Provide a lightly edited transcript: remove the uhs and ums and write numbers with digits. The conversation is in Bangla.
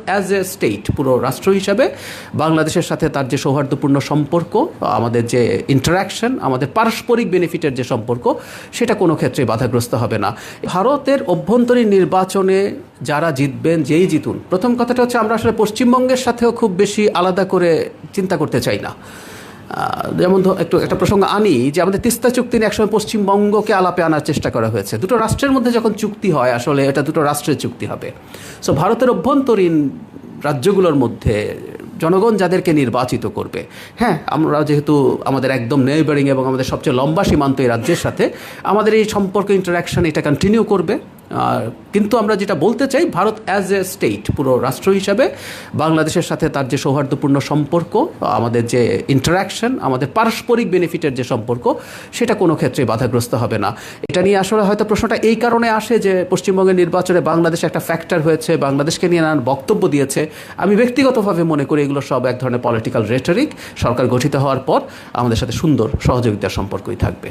অ্যাজ এ স্টেট, পুরো রাষ্ট্র হিসাবে বাংলাদেশের সাথে তার যে সৌহার্দ্যপূর্ণ সম্পর্ক, আমাদের যে ইন্টারাকশন, আমাদের পারস্পরিক বেনিফিটের যে সম্পর্ক, সেটা কোনো ক্ষেত্রে বাধাগ্রস্ত হবে না। ভারতের অভ্যন্তরীণ নির্বাচনে যারা জিতবেন, যেই জিতুন, প্রথম কথাটা হচ্ছে আমরা আসলে পশ্চিমবঙ্গের সাথেও খুব বেশি আলাদা করে চিন্তা করতে চাই না। যেমন একটা প্রসঙ্গ আনি যে আমাদের তিস্তা চুক্তি নিয়ে একসময় পশ্চিমবঙ্গকে আলাপে আনার চেষ্টা করা হয়েছে। দুটো রাষ্ট্রের মধ্যে যখন চুক্তি হয়, আসলে এটা দুটো রাষ্ট্রের চুক্তি হবে। সো ভারতের অভ্যন্তরীণ রাজ্যগুলোর মধ্যে জনগণ যাদেরকে নির্বাচিত করবে, হ্যাঁ, আমরা যেহেতু আমাদের একদম নেইবারিং এবং আমাদের সবচেয়ে লম্বা সীমান্ত এই রাজ্যের সাথে আমাদের এই সম্পর্ক, ইন্টারাকশন এটা কন্টিনিউ করবে। কিন্তু আমরা যেটা বলতে চাই, ভারত অ্যাজ এ স্টেট, পুরো রাষ্ট্র হিসাবে বাংলাদেশের সাথে তার যে সৌহার্দ্যপূর্ণ সম্পর্ক, আমাদের যে ইন্টারাকশন, আমাদের পারস্পরিক বেনিফিটের যে সম্পর্ক, সেটা কোনো ক্ষেত্রে বাধাগ্রস্ত হবে না। এটা নিয়ে আসলে হয়তো প্রশ্নটা এই কারণে আসে যে পশ্চিমবঙ্গের নির্বাচনে বাংলাদেশ একটা ফ্যাক্টর হয়েছে, বাংলাদেশকে নিয়ে নানান বক্তব্য দিয়েছে। আমি ব্যক্তিগতভাবে মনে করি এগুলো সব এক ধরনের পলিটিক্যাল রেটরিক। সরকার গঠিত হওয়ার পর আমাদের সাথে সুন্দর সহযোগিতার সম্পর্কই থাকবে।